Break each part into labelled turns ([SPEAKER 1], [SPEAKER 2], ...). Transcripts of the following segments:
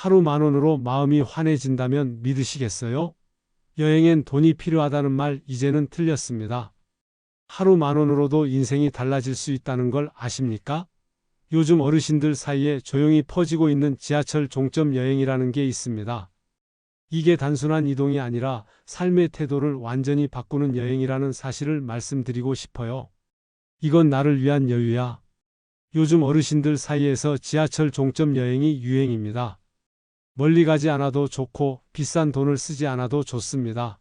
[SPEAKER 1] 하루 10,000원으로 마음이 환해진다면 믿으시겠어요? 여행엔 돈이 필요하다는 말 이제는 틀렸습니다. 하루 10,000원으로도 인생이 달라질 수 있다는 걸 아십니까? 요즘 어르신들 사이에 조용히 퍼지고 있는 지하철 종점 여행이라는 게 있습니다. 이게 단순한 이동이 아니라 삶의 태도를 완전히 바꾸는 여행이라는 사실을 말씀드리고 싶어요. 이건 나를 위한 여유야. 요즘 어르신들 사이에서 지하철 종점 여행이 유행입니다. 멀리 가지 않아도 좋고 비싼 돈을 쓰지 않아도 좋습니다.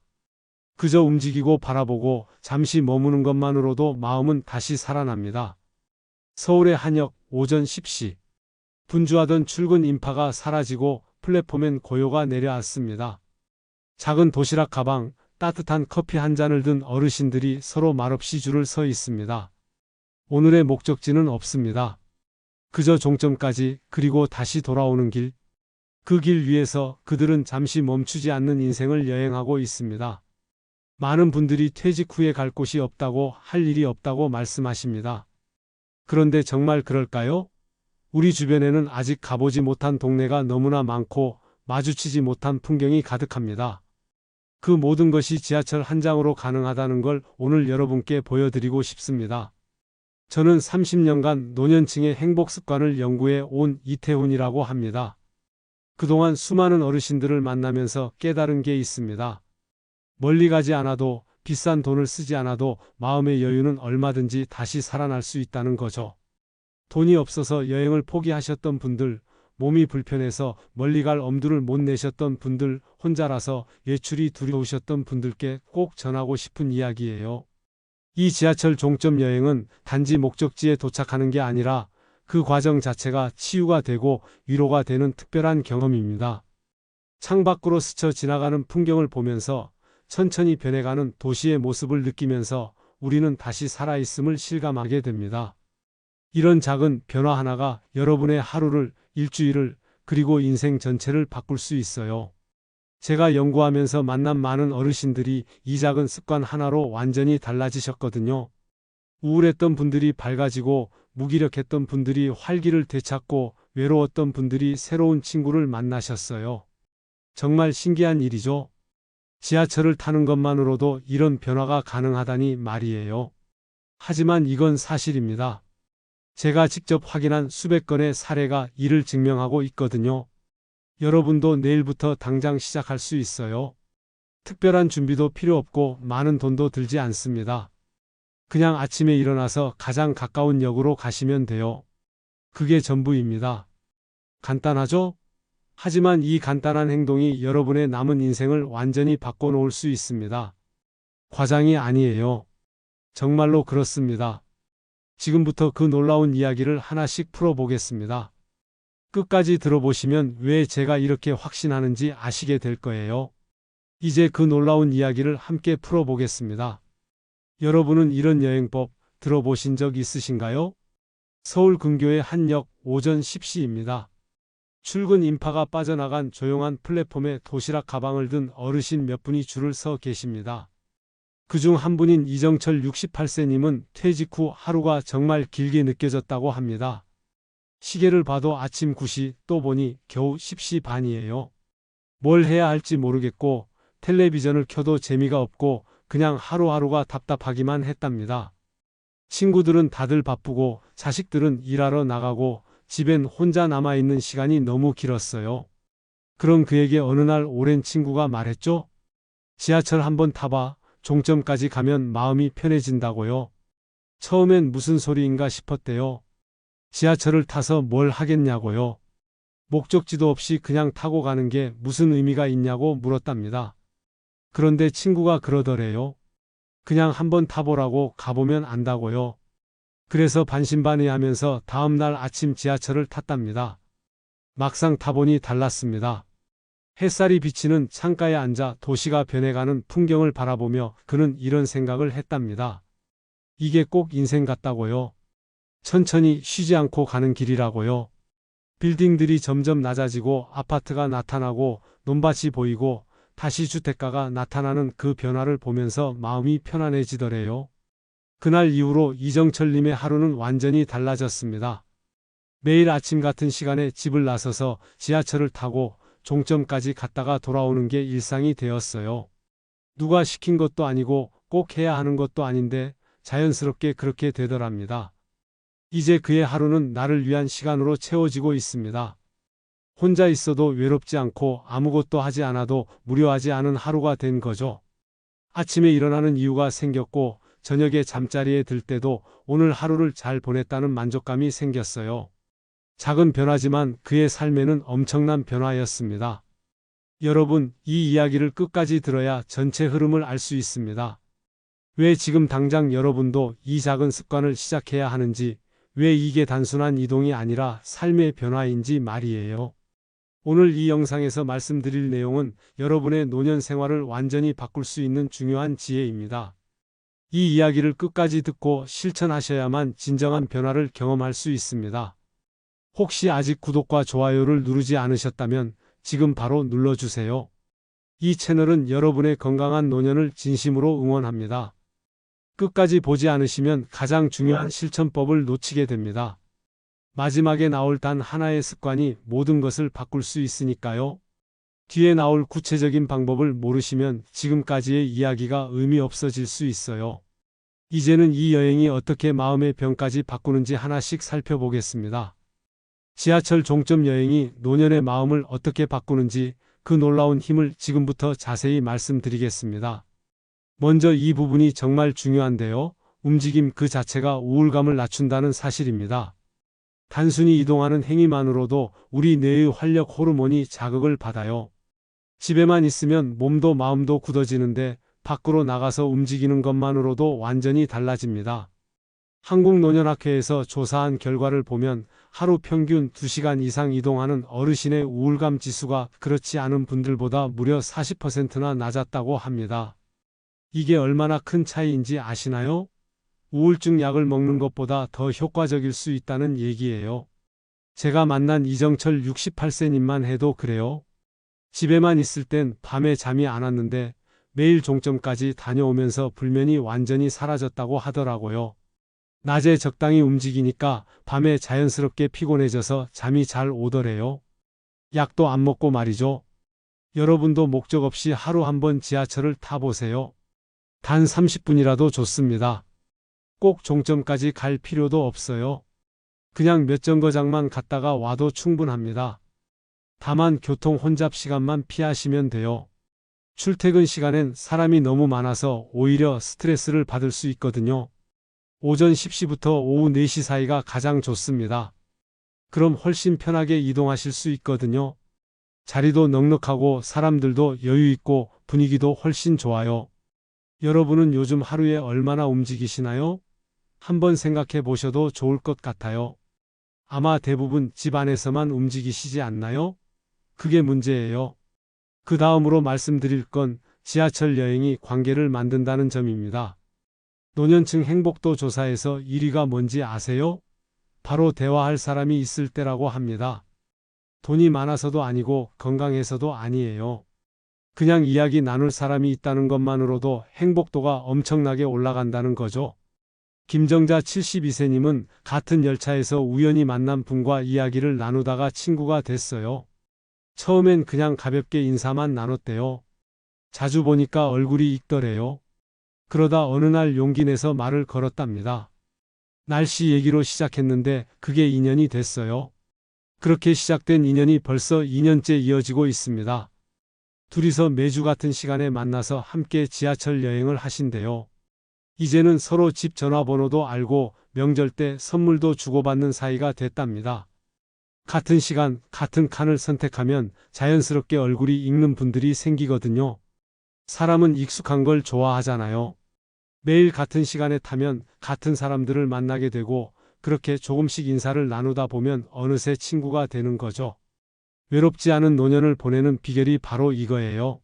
[SPEAKER 1] 그저 움직이고 바라보고 잠시 머무는 것만으로도 마음은 다시 살아납니다. 서울의 한역 오전 10시. 분주하던 출근 인파가 사라지고 플랫폼엔 고요가 내려앉습니다. 작은 도시락 가방, 따뜻한 커피 한 잔을 든 어르신들이 서로 말없이 줄을 서 있습니다. 오늘의 목적지는 없습니다. 그저 종점까지, 그리고 다시 돌아오는 길. 그 길 위에서 그들은 잠시 멈추지 않는 인생을 여행하고 있습니다. 많은 분들이 퇴직 후에 갈 곳이 없다고, 할 일이 없다고 말씀하십니다. 그런데 정말 그럴까요? 우리 주변에는 아직 가보지 못한 동네가 너무나 많고 마주치지 못한 풍경이 가득합니다. 그 모든 것이 지하철 한 장으로 가능하다는 걸 오늘 여러분께 보여드리고 싶습니다. 저는 30년간 노년층의 행복 습관을 연구해 온 이태훈이라고 합니다. 그동안 수많은 어르신들을 만나면서 깨달은 게 있습니다. 멀리 가지 않아도, 비싼 돈을 쓰지 않아도 마음의 여유는 얼마든지 다시 살아날 수 있다는 거죠. 돈이 없어서 여행을 포기하셨던 분들, 몸이 불편해서 멀리 갈 엄두를 못 내셨던 분들, 혼자라서 외출이 두려우셨던 분들께 꼭 전하고 싶은 이야기예요. 이 지하철 종점 여행은 단지 목적지에 도착하는 게 아니라 그 과정 자체가 치유가 되고 위로가 되는 특별한 경험입니다. 창밖으로 스쳐 지나가는 풍경을 보면서 천천히 변해가는 도시의 모습을 느끼면서 우리는 다시 살아있음을 실감하게 됩니다. 이런 작은 변화 하나가 여러분의 하루를, 일주일을, 그리고 인생 전체를 바꿀 수 있어요. 제가 연구하면서 만난 많은 어르신들이 이 작은 습관 하나로 완전히 달라지셨거든요. 우울했던 분들이 밝아지고, 무기력했던 분들이 활기를 되찾고, 외로웠던 분들이 새로운 친구를 만나셨어요. 정말 신기한 일이죠. 지하철을 타는 것만으로도 이런 변화가 가능하다니 말이에요. 하지만 이건 사실입니다. 제가 직접 확인한 수백 건의 사례가 이를 증명하고 있거든요. 여러분도 내일부터 당장 시작할 수 있어요. 특별한 준비도 필요 없고 많은 돈도 들지 않습니다. 그냥 아침에 일어나서 가장 가까운 역으로 가시면 돼요. 그게 전부입니다. 간단하죠? 하지만 이 간단한 행동이 여러분의 남은 인생을 완전히 바꿔놓을 수 있습니다. 과장이 아니에요. 정말로 그렇습니다. 지금부터 그 놀라운 이야기를 하나씩 풀어보겠습니다. 끝까지 들어보시면 왜 제가 이렇게 확신하는지 아시게 될 거예요. 이제 그 놀라운 이야기를 함께 풀어보겠습니다. 여러분은 이런 여행법 들어보신 적 있으신가요? 서울 근교의 한 역 오전 10시입니다. 출근 인파가 빠져나간 조용한 플랫폼에 도시락 가방을 든 어르신 몇 분이 줄을 서 계십니다. 그중 한 분인 이정철 68세님은 퇴직 후 하루가 정말 길게 느껴졌다고 합니다. 시계를 봐도 아침 9시, 또 보니 겨우 10시 반이에요. 뭘 해야 할지 모르겠고 텔레비전을 켜도 재미가 없고 그냥 하루하루가 답답하기만 했답니다. 친구들은 다들 바쁘고 자식들은 일하러 나가고 집엔 혼자 남아있는 시간이 너무 길었어요. 그럼 그에게 어느 날 오랜 친구가 말했죠. 지하철 한번 타봐. 종점까지 가면 마음이 편해진다고요. 처음엔 무슨 소리인가 싶었대요. 지하철을 타서 뭘 하겠냐고요. 목적지도 없이 그냥 타고 가는 게 무슨 의미가 있냐고 물었답니다. 그런데 친구가 그러더래요. 그냥 한번 타보라고, 가보면 안다고요. 그래서 반신반의하면서 다음날 아침 지하철을 탔답니다. 막상 타보니 달랐습니다. 햇살이 비치는 창가에 앉아 도시가 변해가는 풍경을 바라보며 그는 이런 생각을 했답니다. 이게 꼭 인생 같다고요. 천천히 쉬지 않고 가는 길이라고요. 빌딩들이 점점 낮아지고 아파트가 나타나고 논밭이 보이고 다시 주택가가 나타나는 그 변화를 보면서 마음이 편안해지더래요. 그날 이후로 이정철님의 하루는 완전히 달라졌습니다. 매일 아침 같은 시간에 집을 나서서 지하철을 타고 종점까지 갔다가 돌아오는 게 일상이 되었어요. 누가 시킨 것도 아니고 꼭 해야 하는 것도 아닌데 자연스럽게 그렇게 되더랍니다. 이제 그의 하루는 나를 위한 시간으로 채워지고 있습니다. 혼자 있어도 외롭지 않고 아무것도 하지 않아도 무료하지 않은 하루가 된 거죠. 아침에 일어나는 이유가 생겼고 저녁에 잠자리에 들 때도 오늘 하루를 잘 보냈다는 만족감이 생겼어요. 작은 변화지만 그의 삶에는 엄청난 변화였습니다. 여러분, 이 이야기를 끝까지 들어야 전체 흐름을 알 수 있습니다. 왜 지금 당장 여러분도 이 작은 습관을 시작해야 하는지, 왜 이게 단순한 이동이 아니라 삶의 변화인지 말이에요. 오늘 이 영상에서 말씀드릴 내용은 여러분의 노년 생활을 완전히 바꿀 수 있는 중요한 지혜입니다. 이 이야기를 끝까지 듣고 실천하셔야만 진정한 변화를 경험할 수 있습니다. 혹시 아직 구독과 좋아요를 누르지 않으셨다면 지금 바로 눌러주세요. 이 채널은 여러분의 건강한 노년을 진심으로 응원합니다. 끝까지 보지 않으시면 가장 중요한 실천법을 놓치게 됩니다. 마지막에 나올 단 하나의 습관이 모든 것을 바꿀 수 있으니까요. 뒤에 나올 구체적인 방법을 모르시면 지금까지의 이야기가 의미 없어질 수 있어요. 이제는 이 여행이 어떻게 마음의 병까지 바꾸는지 하나씩 살펴보겠습니다. 지하철 종점 여행이 노년의 마음을 어떻게 바꾸는지 그 놀라운 힘을 지금부터 자세히 말씀드리겠습니다. 먼저 이 부분이 정말 중요한데요. 움직임 그 자체가 우울감을 낮춘다는 사실입니다. 단순히 이동하는 행위만으로도 우리 뇌의 활력 호르몬이 자극을 받아요. 집에만 있으면 몸도 마음도 굳어지는데 밖으로 나가서 움직이는 것만으로도 완전히 달라집니다. 한국노년학회에서 조사한 결과를 보면 하루 평균 2시간 이상 이동하는 어르신의 우울감 지수가 그렇지 않은 분들보다 무려 40%나 낮았다고 합니다. 이게 얼마나 큰 차이인지 아시나요? 우울증 약을 먹는 것보다 더 효과적일 수 있다는 얘기예요. 제가 만난 이정철 68세님만 해도 그래요. 집에만 있을 땐 밤에 잠이 안 왔는데 매일 종점까지 다녀오면서 불면이 완전히 사라졌다고 하더라고요. 낮에 적당히 움직이니까 밤에 자연스럽게 피곤해져서 잠이 잘 오더래요. 약도 안 먹고 말이죠. 여러분도 목적 없이 하루 한번 지하철을 타보세요. 단 30분이라도 좋습니다. 꼭 종점까지 갈 필요도 없어요. 그냥 몇 정거장만 갔다가 와도 충분합니다. 다만 교통 혼잡 시간만 피하시면 돼요. 출퇴근 시간엔 사람이 너무 많아서 오히려 스트레스를 받을 수 있거든요. 오전 10시부터 오후 4시 사이가 가장 좋습니다. 그럼 훨씬 편하게 이동하실 수 있거든요. 자리도 넉넉하고 사람들도 여유 있고 분위기도 훨씬 좋아요. 여러분은 요즘 하루에 얼마나 움직이시나요? 한번 생각해 보셔도 좋을 것 같아요. 아마 대부분 집 안에서만 움직이시지 않나요? 그게 문제예요. 그 다음으로 말씀드릴 건 지하철 여행이 관계를 만든다는 점입니다. 노년층 행복도 조사에서 1위가 뭔지 아세요? 바로 대화할 사람이 있을 때라고 합니다. 돈이 많아서도 아니고 건강해서도 아니에요. 그냥 이야기 나눌 사람이 있다는 것만으로도 행복도가 엄청나게 올라간다는 거죠. 김정자 72세님은 같은 열차에서 우연히 만난 분과 이야기를 나누다가 친구가 됐어요. 처음엔 그냥 가볍게 인사만 나눴대요. 자주 보니까 얼굴이 익더래요. 그러다 어느 날 용기 내서 말을 걸었답니다. 날씨 얘기로 시작했는데 그게 인연이 됐어요. 그렇게 시작된 인연이 벌써 2년째 이어지고 있습니다. 둘이서 매주 같은 시간에 만나서 함께 지하철 여행을 하신대요. 이제는 서로 집 전화번호도 알고 명절 때 선물도 주고받는 사이가 됐답니다. 같은 시간, 같은 칸을 선택하면 자연스럽게 얼굴이 익는 분들이 생기거든요. 사람은 익숙한 걸 좋아하잖아요. 매일 같은 시간에 타면 같은 사람들을 만나게 되고 그렇게 조금씩 인사를 나누다 보면 어느새 친구가 되는 거죠. 외롭지 않은 노년을 보내는 비결이 바로 이거예요.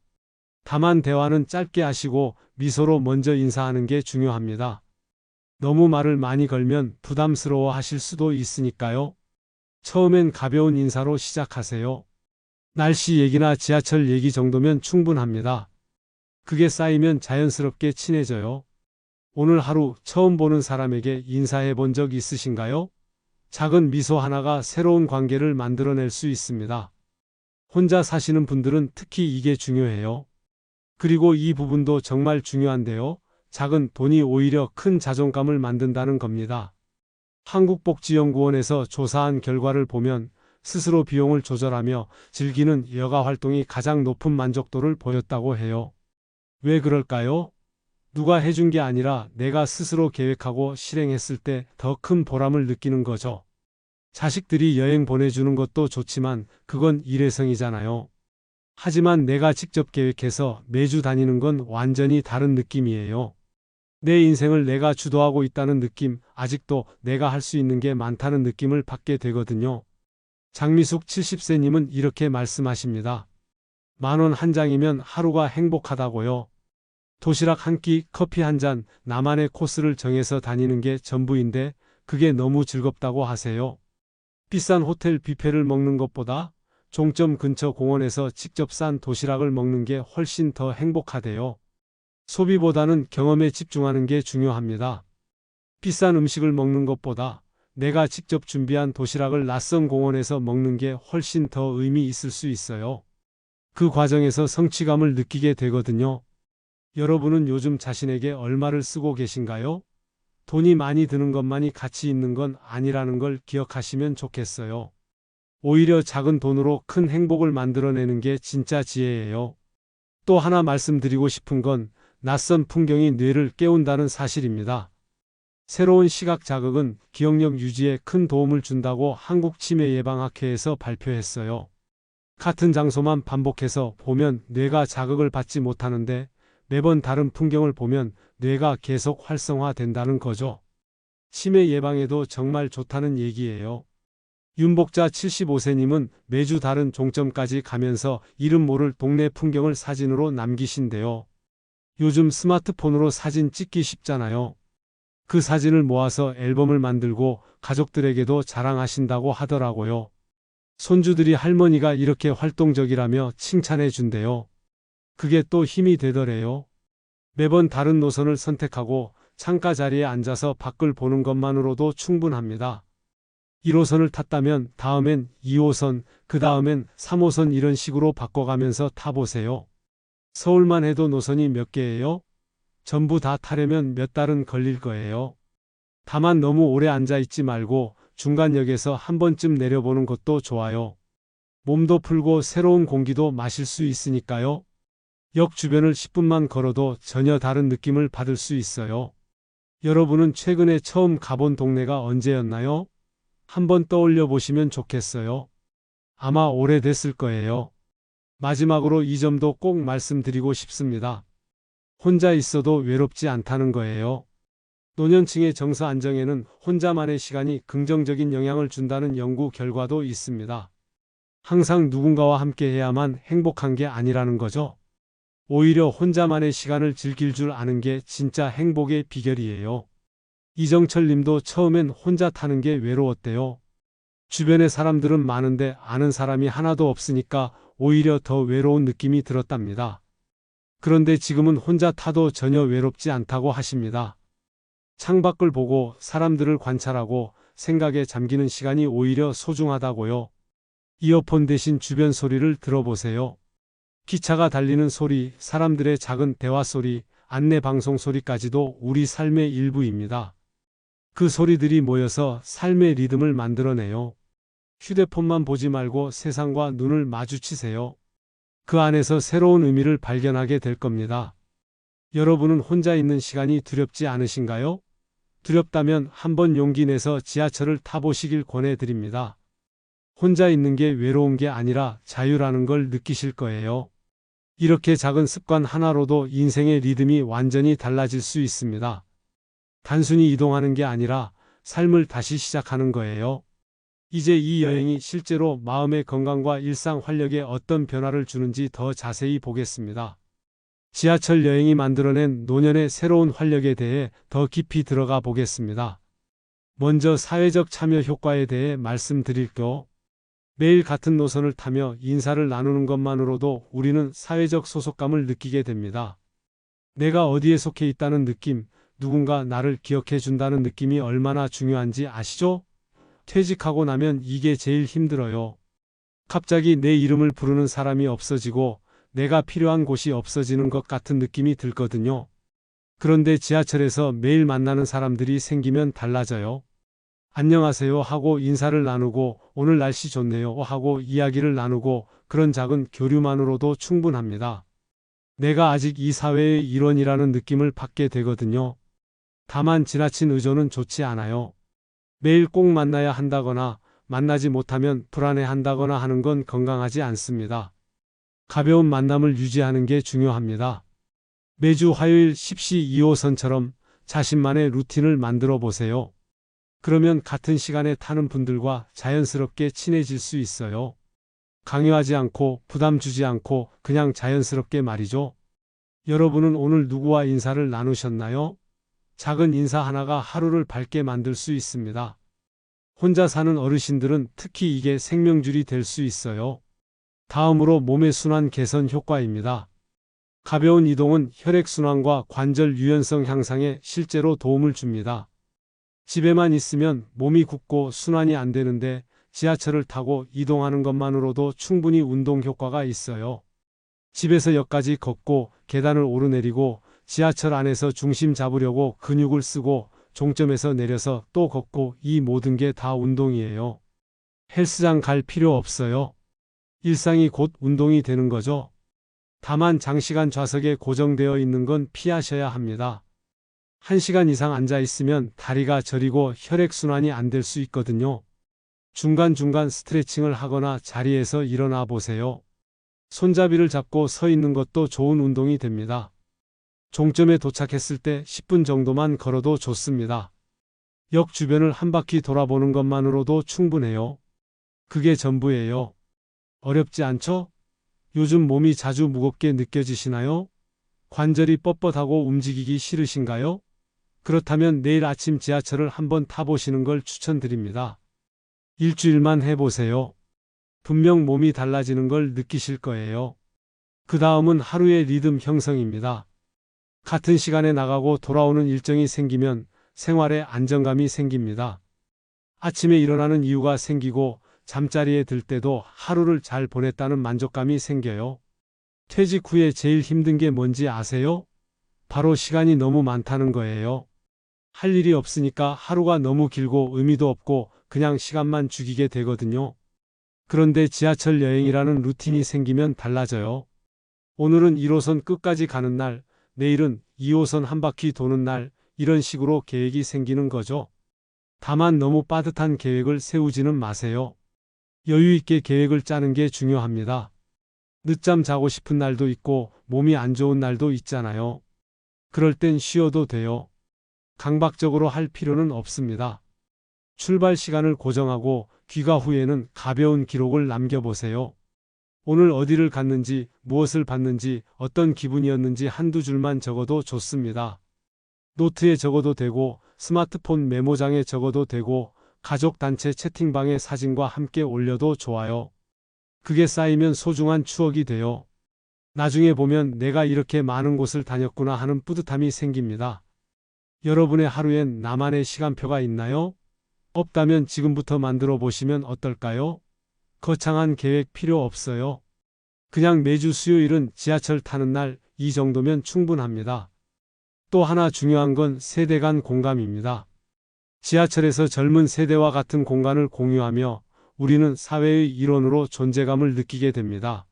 [SPEAKER 1] 다만 대화는 짧게 하시고 미소로 먼저 인사하는 게 중요합니다. 너무 말을 많이 걸면 부담스러워 하실 수도 있으니까요. 처음엔 가벼운 인사로 시작하세요. 날씨 얘기나 지하철 얘기 정도면 충분합니다. 그게 쌓이면 자연스럽게 친해져요. 오늘 하루 처음 보는 사람에게 인사해 본 적 있으신가요? 작은 미소 하나가 새로운 관계를 만들어낼 수 있습니다. 혼자 사시는 분들은 특히 이게 중요해요. 그리고 이 부분도 정말 중요한데요. 작은 돈이 오히려 큰 자존감을 만든다는 겁니다. 한국복지연구원에서 조사한 결과를 보면 스스로 비용을 조절하며 즐기는 여가 활동이 가장 높은 만족도를 보였다고 해요. 왜 그럴까요? 누가 해준 게 아니라 내가 스스로 계획하고 실행했을 때 더 큰 보람을 느끼는 거죠. 자식들이 여행 보내주는 것도 좋지만 그건 일회성이잖아요. 하지만 내가 직접 계획해서 매주 다니는 건 완전히 다른 느낌이에요. 내 인생을 내가 주도하고 있다는 느낌, 아직도 내가 할 수 있는 게 많다는 느낌을 받게 되거든요. 장미숙 70세님은 이렇게 말씀하십니다. 10,000원 한 장이면 하루가 행복하다고요. 도시락 한 끼, 커피 한 잔, 나만의 코스를 정해서 다니는 게 전부인데 그게 너무 즐겁다고 하세요. 비싼 호텔 뷔페를 먹는 것보다 종점 근처 공원에서 직접 싼 도시락을 먹는 게 훨씬 더 행복하대요. 소비보다는 경험에 집중하는 게 중요합니다. 비싼 음식을 먹는 것보다 내가 직접 준비한 도시락을 낯선 공원에서 먹는 게 훨씬 더 의미 있을 수 있어요. 그 과정에서 성취감을 느끼게 되거든요. 여러분은 요즘 자신에게 얼마를 쓰고 계신가요? 돈이 많이 드는 것만이 가치 있는 건 아니라는 걸 기억하시면 좋겠어요. 오히려 작은 돈으로 큰 행복을 만들어내는 게 진짜 지혜예요. 또 하나 말씀드리고 싶은 건 낯선 풍경이 뇌를 깨운다는 사실입니다. 새로운 시각 자극은 기억력 유지에 큰 도움을 준다고 한국치매예방학회에서 발표했어요. 같은 장소만 반복해서 보면 뇌가 자극을 받지 못하는데 매번 다른 풍경을 보면 뇌가 계속 활성화된다는 거죠. 치매 예방에도 정말 좋다는 얘기예요. 윤복자 75세님은 매주 다른 종점까지 가면서 이름 모를 동네 풍경을 사진으로 남기신대요. 요즘 스마트폰으로 사진 찍기 쉽잖아요. 그 사진을 모아서 앨범을 만들고 가족들에게도 자랑하신다고 하더라고요. 손주들이 할머니가 이렇게 활동적이라며 칭찬해 준대요. 그게 또 힘이 되더래요. 매번 다른 노선을 선택하고 창가 자리에 앉아서 밖을 보는 것만으로도 충분합니다. 1호선을 탔다면 다음엔 2호선, 그 다음엔 3호선 이런 식으로 바꿔가면서 타보세요. 서울만 해도 노선이 몇 개예요? 전부 다 타려면 몇 달은 걸릴 거예요. 다만 너무 오래 앉아있지 말고 중간역에서 한 번쯤 내려보는 것도 좋아요. 몸도 풀고 새로운 공기도 마실 수 있으니까요. 역 주변을 10분만 걸어도 전혀 다른 느낌을 받을 수 있어요. 여러분은 최근에 처음 가본 동네가 언제였나요? 한번 떠올려 보시면 좋겠어요. 아마 오래됐을 거예요. 마지막으로 이 점도 꼭 말씀드리고 싶습니다. 혼자 있어도 외롭지 않다는 거예요. 노년층의 정서 안정에는 혼자만의 시간이 긍정적인 영향을 준다는 연구 결과도 있습니다. 항상 누군가와 함께 해야만 행복한 게 아니라는 거죠. 오히려 혼자만의 시간을 즐길 줄 아는 게 진짜 행복의 비결이에요. 이정철 님도 처음엔 혼자 타는 게 외로웠대요. 주변에 사람들은 많은데 아는 사람이 하나도 없으니까 오히려 더 외로운 느낌이 들었답니다. 그런데 지금은 혼자 타도 전혀 외롭지 않다고 하십니다. 창밖을 보고 사람들을 관찰하고 생각에 잠기는 시간이 오히려 소중하다고요. 이어폰 대신 주변 소리를 들어보세요. 기차가 달리는 소리, 사람들의 작은 대화 소리, 안내 방송 소리까지도 우리 삶의 일부입니다. 그 소리들이 모여서 삶의 리듬을 만들어내요. 휴대폰만 보지 말고 세상과 눈을 마주치세요. 그 안에서 새로운 의미를 발견하게 될 겁니다. 여러분은 혼자 있는 시간이 두렵지 않으신가요? 두렵다면 한번 용기 내서 지하철을 타보시길 권해드립니다. 혼자 있는 게 외로운 게 아니라 자유라는 걸 느끼실 거예요. 이렇게 작은 습관 하나로도 인생의 리듬이 완전히 달라질 수 있습니다. 단순히 이동하는 게 아니라 삶을 다시 시작하는 거예요. 이제 이 여행이 실제로 마음의 건강과 일상 활력에 어떤 변화를 주는지 더 자세히 보겠습니다. 지하철 여행이 만들어낸 노년의 새로운 활력에 대해 더 깊이 들어가 보겠습니다. 먼저 사회적 참여 효과에 대해 말씀드릴게요. 매일 같은 노선을 타며 인사를 나누는 것만으로도 우리는 사회적 소속감을 느끼게 됩니다. 내가 어디에 속해 있다는 느낌, 누군가 나를 기억해 준다는 느낌이 얼마나 중요한지 아시죠? 퇴직하고 나면 이게 제일 힘들어요. 갑자기 내 이름을 부르는 사람이 없어지고 내가 필요한 곳이 없어지는 것 같은 느낌이 들거든요. 그런데 지하철에서 매일 만나는 사람들이 생기면 달라져요. 안녕하세요 하고 인사를 나누고 오늘 날씨 좋네요 하고 이야기를 나누고 그런 작은 교류만으로도 충분합니다. 내가 아직 이 사회의 일원이라는 느낌을 받게 되거든요. 다만 지나친 의존은 좋지 않아요. 매일 꼭 만나야 한다거나 만나지 못하면 불안해한다거나 하는 건 건강하지 않습니다. 가벼운 만남을 유지하는 게 중요합니다. 매주 화요일 10시 2호선처럼 자신만의 루틴을 만들어 보세요. 그러면 같은 시간에 타는 분들과 자연스럽게 친해질 수 있어요. 강요하지 않고 부담 주지 않고 그냥 자연스럽게 말이죠. 여러분은 오늘 누구와 인사를 나누셨나요? 작은 인사 하나가 하루를 밝게 만들 수 있습니다. 혼자 사는 어르신들은 특히 이게 생명줄이 될 수 있어요. 다음으로 몸의 순환 개선 효과입니다. 가벼운 이동은 혈액순환과 관절 유연성 향상에 실제로 도움을 줍니다. 집에만 있으면 몸이 굳고 순환이 안 되는데 지하철을 타고 이동하는 것만으로도 충분히 운동 효과가 있어요. 집에서 역까지 걷고 계단을 오르내리고 지하철 안에서 중심 잡으려고 근육을 쓰고 종점에서 내려서 또 걷고 이 모든 게 다 운동이에요. 헬스장 갈 필요 없어요. 일상이 곧 운동이 되는 거죠. 다만 장시간 좌석에 고정되어 있는 건 피하셔야 합니다. 1시간 이상 앉아 있으면 다리가 저리고 혈액순환이 안 될 수 있거든요. 중간중간 스트레칭을 하거나 자리에서 일어나 보세요. 손잡이를 잡고 서 있는 것도 좋은 운동이 됩니다. 종점에 도착했을 때 10분 정도만 걸어도 좋습니다. 역 주변을 한 바퀴 돌아보는 것만으로도 충분해요. 그게 전부예요. 어렵지 않죠? 요즘 몸이 자주 무겁게 느껴지시나요? 관절이 뻣뻣하고 움직이기 싫으신가요? 그렇다면 내일 아침 지하철을 한번 타보시는 걸 추천드립니다. 일주일만 해보세요. 분명 몸이 달라지는 걸 느끼실 거예요. 그 다음은 하루의 리듬 형성입니다. 같은 시간에 나가고 돌아오는 일정이 생기면 생활에 안정감이 생깁니다. 아침에 일어나는 이유가 생기고 잠자리에 들 때도 하루를 잘 보냈다는 만족감이 생겨요. 퇴직 후에 제일 힘든 게 뭔지 아세요? 바로 시간이 너무 많다는 거예요. 할 일이 없으니까 하루가 너무 길고 의미도 없고 그냥 시간만 죽이게 되거든요. 그런데 지하철 여행이라는 루틴이 생기면 달라져요. 오늘은 1호선 끝까지 가는 날, 내일은 2호선 한 바퀴 도는 날, 이런 식으로 계획이 생기는 거죠. 다만 너무 빠듯한 계획을 세우지는 마세요. 여유 있게 계획을 짜는 게 중요합니다. 늦잠 자고 싶은 날도 있고 몸이 안 좋은 날도 있잖아요. 그럴 땐 쉬어도 돼요. 강박적으로 할 필요는 없습니다. 출발 시간을 고정하고 귀가 후에는 가벼운 기록을 남겨보세요. 오늘 어디를 갔는지, 무엇을 봤는지, 어떤 기분이었는지 한두 줄만 적어도 좋습니다. 노트에 적어도 되고 스마트폰 메모장에 적어도 되고 가족 단체 채팅방에 사진과 함께 올려도 좋아요. 그게 쌓이면 소중한 추억이 돼요. 나중에 보면 내가 이렇게 많은 곳을 다녔구나 하는 뿌듯함이 생깁니다. 여러분의 하루엔 나만의 시간표가 있나요? 없다면 지금부터 만들어 보시면 어떨까요? 거창한 계획 필요 없어요. 그냥 매주 수요일은 지하철 타는 날 이 정도면 충분합니다. 또 하나 중요한 건 세대 간 공감입니다. 지하철에서 젊은 세대와 같은 공간을 공유하며 우리는 사회의 일원으로 존재감을 느끼게 됩니다.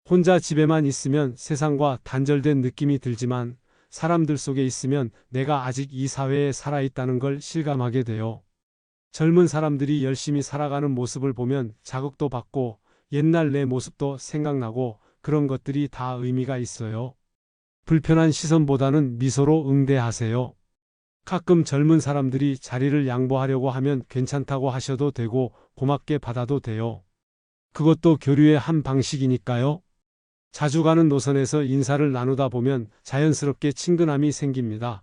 [SPEAKER 1] 혼자 집에만 있으면 세상과 단절된 느낌이 들지만 사람들 속에 있으면 내가 아직 이 사회에 살아있다는 걸 실감하게 돼요. 젊은 사람들이 열심히 살아가는 모습을 보면 자극도 받고 옛날 내 모습도 생각나고 그런 것들이 다 의미가 있어요. 불편한 시선보다는 미소로 응대하세요. 가끔 젊은 사람들이 자리를 양보하려고 하면 괜찮다고 하셔도 되고 고맙게 받아도 돼요. 그것도 교류의 한 방식이니까요. 자주 가는 노선에서 인사를 나누다 보면 자연스럽게 친근함이 생깁니다.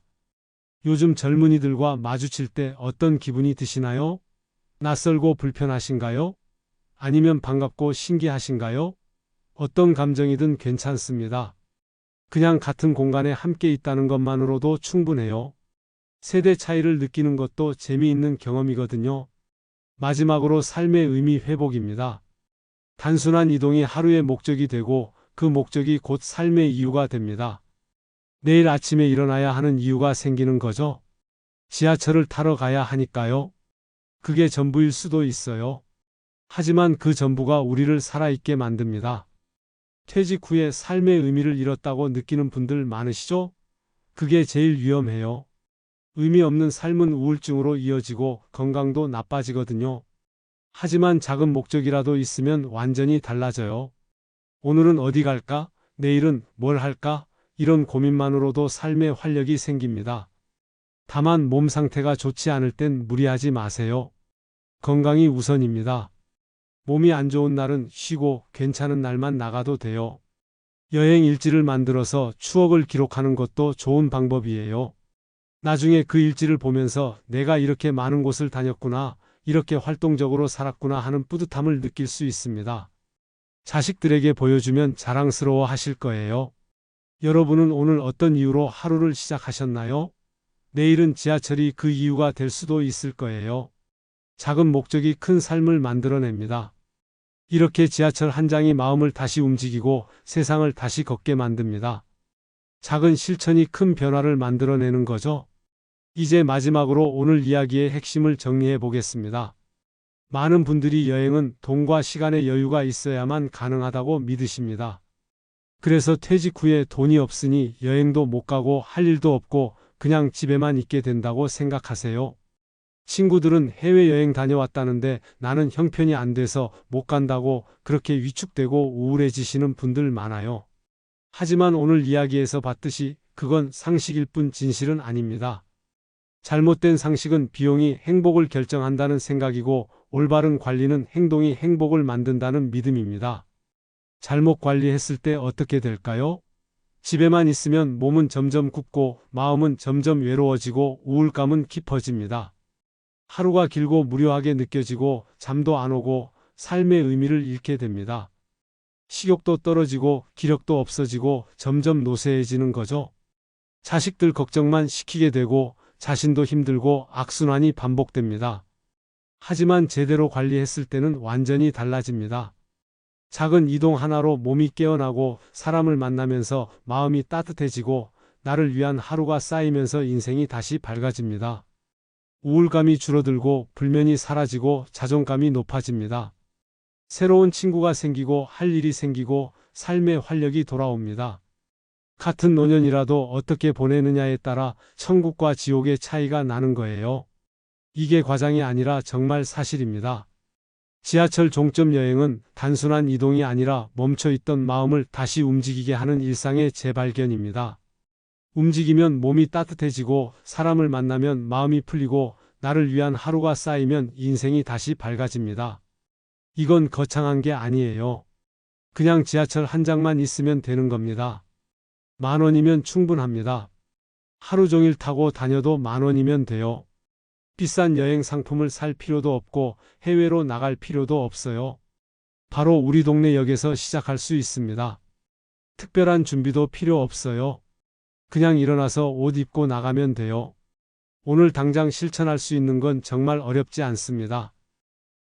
[SPEAKER 1] 요즘 젊은이들과 마주칠 때 어떤 기분이 드시나요? 낯설고 불편하신가요? 아니면 반갑고 신기하신가요? 어떤 감정이든 괜찮습니다. 그냥 같은 공간에 함께 있다는 것만으로도 충분해요. 세대 차이를 느끼는 것도 재미있는 경험이거든요. 마지막으로 삶의 의미 회복입니다. 단순한 이동이 하루의 목적이 되고 그 목적이 곧 삶의 이유가 됩니다. 내일 아침에 일어나야 하는 이유가 생기는 거죠. 지하철을 타러 가야 하니까요. 그게 전부일 수도 있어요. 하지만 그 전부가 우리를 살아있게 만듭니다. 퇴직 후에 삶의 의미를 잃었다고 느끼는 분들 많으시죠? 그게 제일 위험해요. 의미 없는 삶은 우울증으로 이어지고 건강도 나빠지거든요. 하지만 작은 목적이라도 있으면 완전히 달라져요. 오늘은 어디 갈까? 내일은 뭘 할까? 이런 고민만으로도 삶에 활력이 생깁니다. 다만 몸 상태가 좋지 않을 땐 무리하지 마세요. 건강이 우선입니다. 몸이 안 좋은 날은 쉬고 괜찮은 날만 나가도 돼요. 여행 일지를 만들어서 추억을 기록하는 것도 좋은 방법이에요. 나중에 그 일지를 보면서 내가 이렇게 많은 곳을 다녔구나, 이렇게 활동적으로 살았구나 하는 뿌듯함을 느낄 수 있습니다. 자식들에게 보여주면 자랑스러워 하실 거예요. 여러분은 오늘 어떤 이유로 하루를 시작하셨나요? 내일은 지하철이 그 이유가 될 수도 있을 거예요. 작은 목적이 큰 삶을 만들어냅니다. 이렇게 지하철 한 장이 마음을 다시 움직이고 세상을 다시 걷게 만듭니다. 작은 실천이 큰 변화를 만들어내는 거죠. 이제 마지막으로 오늘 이야기의 핵심을 정리해 보겠습니다. 많은 분들이 여행은 돈과 시간의 여유가 있어야만 가능하다고 믿으십니다. 그래서 퇴직 후에 돈이 없으니 여행도 못 가고 할 일도 없고 그냥 집에만 있게 된다고 생각하세요. 친구들은 해외여행 다녀왔다는데 나는 형편이 안 돼서 못 간다고 그렇게 위축되고 우울해지시는 분들 많아요. 하지만 오늘 이야기에서 봤듯이 그건 상식일 뿐 진실은 아닙니다. 잘못된 상식은 비용이 행복을 결정한다는 생각이고 올바른 관리는 행동이 행복을 만든다는 믿음입니다. 잘못 관리했을 때 어떻게 될까요? 집에만 있으면 몸은 점점 굽고 마음은 점점 외로워지고 우울감은 깊어집니다. 하루가 길고 무료하게 느껴지고 잠도 안 오고 삶의 의미를 잃게 됩니다. 식욕도 떨어지고 기력도 없어지고 점점 노쇠해지는 거죠. 자식들 걱정만 시키게 되고 자신도 힘들고 악순환이 반복됩니다. 하지만 제대로 관리했을 때는 완전히 달라집니다. 작은 이동 하나로 몸이 깨어나고 사람을 만나면서 마음이 따뜻해지고 나를 위한 하루가 쌓이면서 인생이 다시 밝아집니다. 우울감이 줄어들고 불면이 사라지고 자존감이 높아집니다. 새로운 친구가 생기고 할 일이 생기고 삶의 활력이 돌아옵니다. 같은 노년이라도 어떻게 보내느냐에 따라 천국과 지옥의 차이가 나는 거예요. 이게 과장이 아니라 정말 사실입니다. 지하철 종점 여행은 단순한 이동이 아니라 멈춰있던 마음을 다시 움직이게 하는 일상의 재발견입니다. 움직이면 몸이 따뜻해지고 사람을 만나면 마음이 풀리고 나를 위한 하루가 쌓이면 인생이 다시 밝아집니다. 이건 거창한 게 아니에요. 그냥 지하철 한 장만 있으면 되는 겁니다. 10,000원이면 충분합니다. 하루 종일 타고 다녀도 10,000원이면 돼요. 비싼 여행 상품을 살 필요도 없고 해외로 나갈 필요도 없어요. 바로 우리 동네 역에서 시작할 수 있습니다. 특별한 준비도 필요 없어요. 그냥 일어나서 옷 입고 나가면 돼요. 오늘 당장 실천할 수 있는 건 정말 어렵지 않습니다.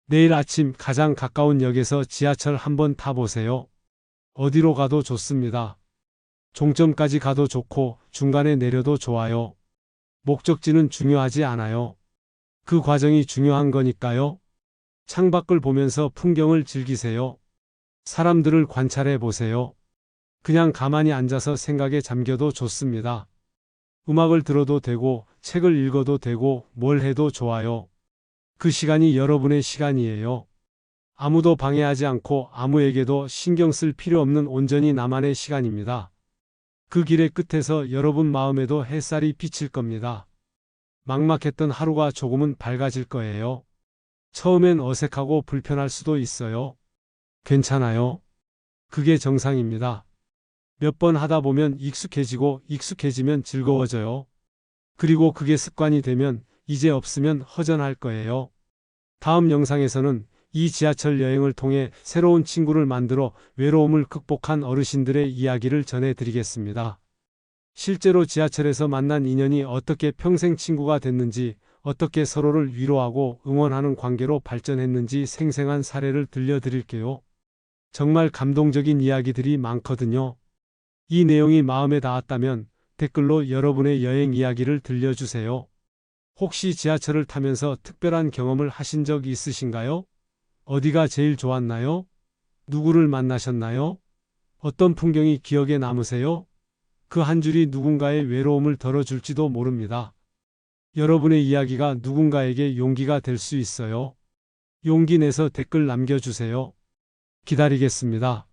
[SPEAKER 1] 내일 아침 가장 가까운 역에서 지하철 한번 타보세요. 어디로 가도 좋습니다. 종점까지 가도 좋고 중간에 내려도 좋아요. 목적지는 중요하지 않아요. 그 과정이 중요한 거니까요. 창밖을 보면서 풍경을 즐기세요. 사람들을 관찰해 보세요. 그냥 가만히 앉아서 생각에 잠겨도 좋습니다. 음악을 들어도 되고 책을 읽어도 되고 뭘 해도 좋아요. 그 시간이 여러분의 시간이에요. 아무도 방해하지 않고 아무에게도 신경 쓸 필요 없는 온전히 나만의 시간입니다. 그 길의 끝에서 여러분 마음에도 햇살이 비칠 겁니다. 막막했던 하루가 조금은 밝아질 거예요. 처음엔 어색하고 불편할 수도 있어요. 괜찮아요. 그게 정상입니다. 몇 번 하다 보면 익숙해지고 익숙해지면 즐거워져요. 그리고 그게 습관이 되면 이제 없으면 허전할 거예요. 다음 영상에서는 이 지하철 여행을 통해 새로운 친구를 만들어 외로움을 극복한 어르신들의 이야기를 전해드리겠습니다. 실제로 지하철에서 만난 인연이 어떻게 평생 친구가 됐는지, 어떻게 서로를 위로하고 응원하는 관계로 발전했는지 생생한 사례를 들려드릴게요. 정말 감동적인 이야기들이 많거든요. 이 내용이 마음에 닿았다면 댓글로 여러분의 여행 이야기를 들려주세요. 혹시 지하철을 타면서 특별한 경험을 하신 적 있으신가요? 어디가 제일 좋았나요? 누구를 만나셨나요? 어떤 풍경이 기억에 남으세요? 그 한 줄이 누군가의 외로움을 덜어줄지도 모릅니다. 여러분의 이야기가 누군가에게 용기가 될 수 있어요. 용기 내서 댓글 남겨주세요. 기다리겠습니다.